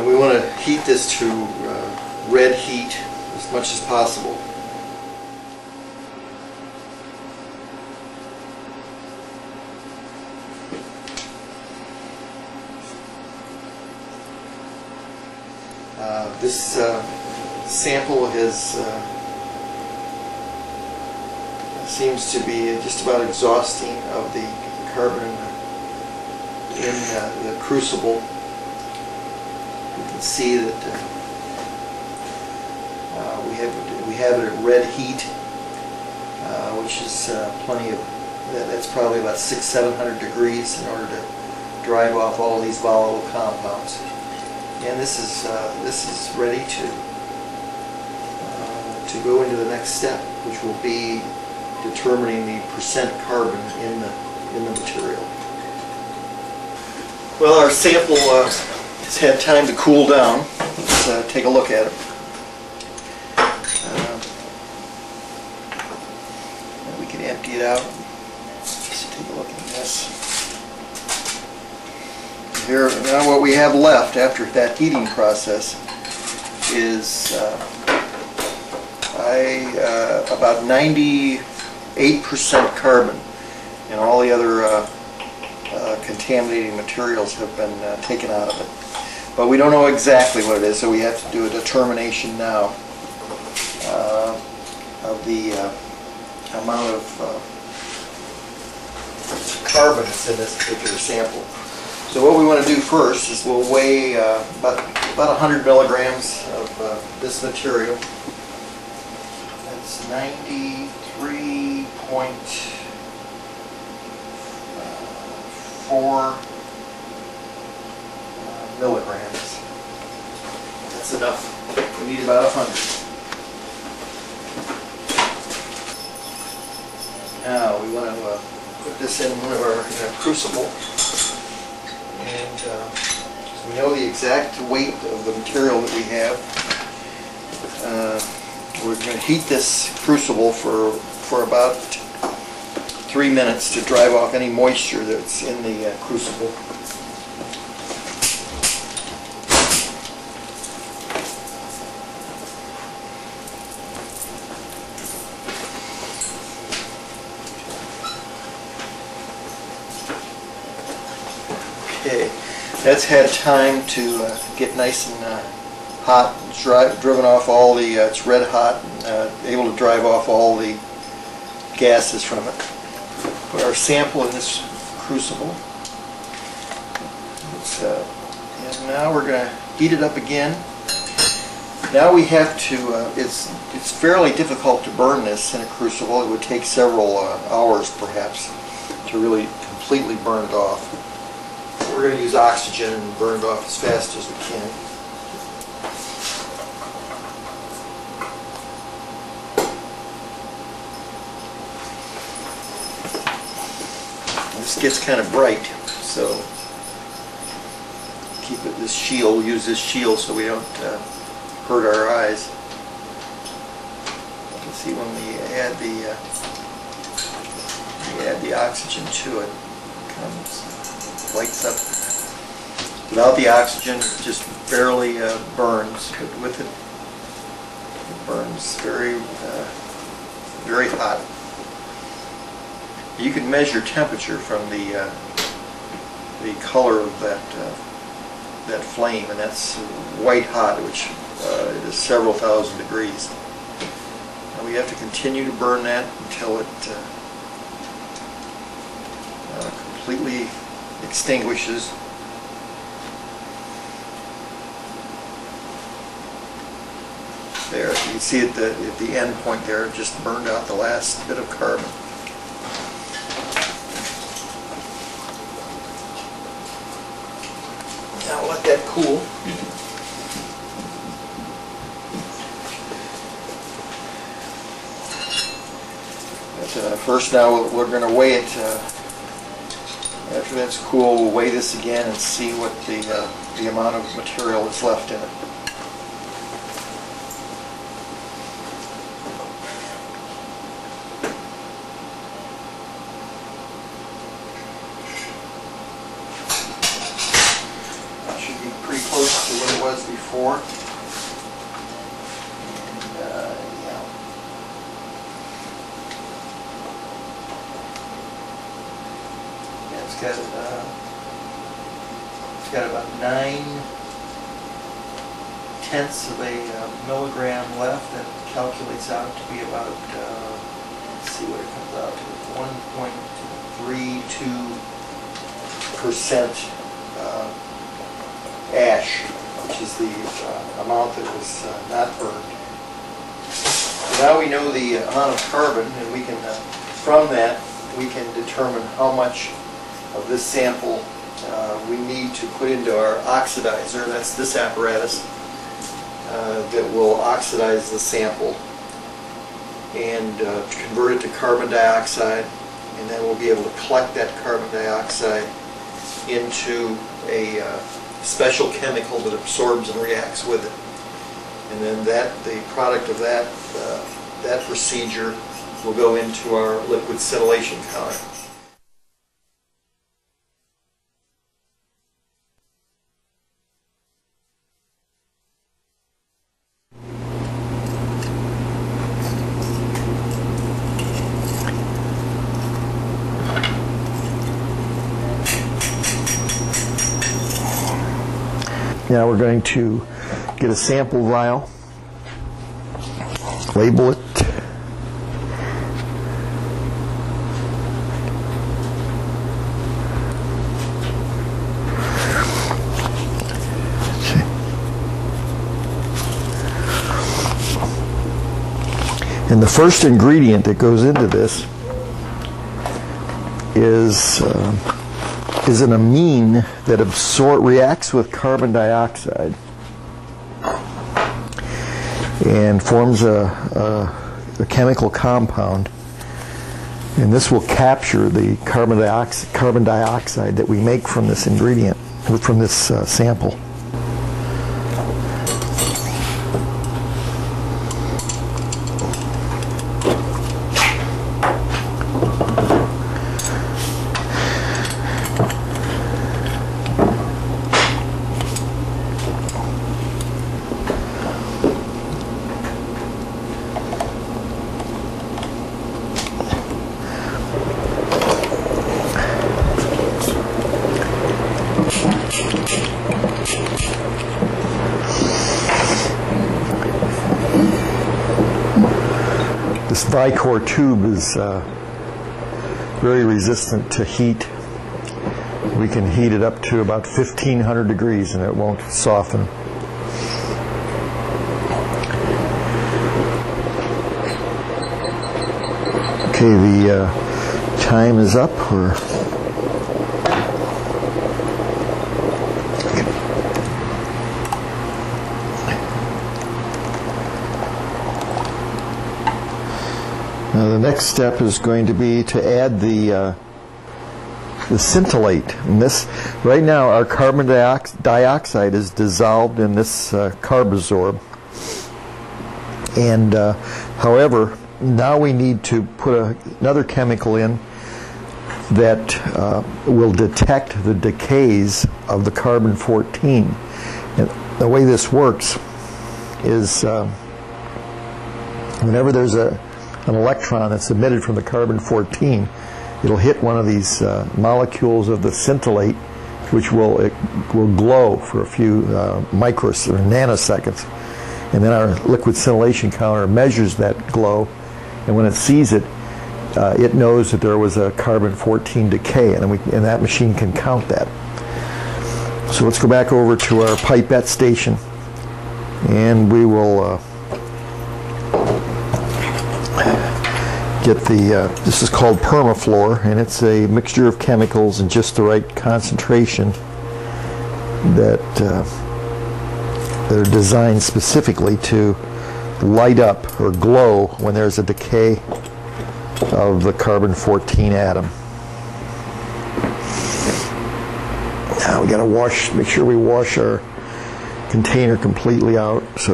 And we want to heat this to red heat as much as possible. This sample seems to be just about exhausting of the carbon in the crucible. You can see that we have it at red heat, which is plenty of. That's probably about 600–700 degrees in order to drive off all these volatile compounds. And this is ready to go into the next step, which will be determining the percent carbon in the material. Well, our sample has had time to cool down. Let's take a look at it. We can empty it out. Let's take a look at this. Here, now what we have left after that heating process is about 98% carbon, and all the other contaminating materials have been taken out of it. But we don't know exactly what it is, so we have to do a determination now of the amount of carbon that's in this particular sample. So what we want to do first is we'll weigh about 100 milligrams of this material. That's 93.4 milligrams. That's enough. We need about 100. Now we want to put this in one of our crucible. And so we know the exact weight of the material that we have. We're going to heat this crucible for about 3 minutes to drive off any moisture that's in the crucible. Okay, that's had time to get nice and hot. It's driven off all the, it's red hot, and able to drive off all the gases from it. Put our sample in this crucible. And now we're going to heat it up again. Now we have to, it's fairly difficult to burn this in a crucible. It would take several hours perhaps to really completely burn it off. We're going to use oxygen and burn it off as fast as we can. This gets kind of bright, so keep it this shield. Use this shield so we don't hurt our eyes. You can see when we add the oxygen to it, it comes, lights up. Without the oxygen, it just barely burns. With it, it burns very, very hot. You can measure temperature from the color of that flame, and that's white hot, which is several thousand degrees. And we have to continue to burn that until it completely extinguishes. There, you can see at the end point there, it just burned out the last bit of carbon. Now let that cool. But first, now we're going to weigh it. After that's cool, we'll weigh this again and see what the amount of material is left in it. Pretty close to what it was before. And, yeah. Yeah, it's got about 9/10 of a milligram left. That calculates out to be about, let's see what it comes out to, 1.32% ash, which is the amount that was not burned. So now we know the amount of carbon, and we can, from that, we can determine how much of this sample we need to put into our oxidizer. That's this apparatus that will oxidize the sample and convert it to carbon dioxide, and then we'll be able to collect that carbon dioxide into a special chemical that absorbs and reacts with it. And then the product of that procedure will go into our liquid scintillation counter. Now we're going to get a sample vial, label it, and the first ingredient that goes into this is an amine that reacts with carbon dioxide and forms a chemical compound, and this will capture the carbon dioxide that we make from this ingredient, or from this sample. This Vicor tube is very resistant to heat. We can heat it up to about 1,500 degrees and it won't soften. Okay, the time is up. Now the next step is going to be to add the scintillate. And this, right now, our carbon dioxide is dissolved in this carbazorb. And however, now we need to put another chemical in that will detect the decays of the carbon-14. And the way this works is whenever there's an electron that's emitted from the carbon-14, it'll hit one of these molecules of the scintillate, which will glow for a few micros or nanoseconds. And then our liquid scintillation counter measures that glow, and when it sees it, it knows that there was a carbon-14 decay, and that machine can count that. So let's go back over to our pipette station, and we will get this is called permaflor, and it's a mixture of chemicals in just the right concentration that are designed specifically to light up or glow when there's a decay of the carbon-14 atom. Now we got to make sure we wash our container completely out. So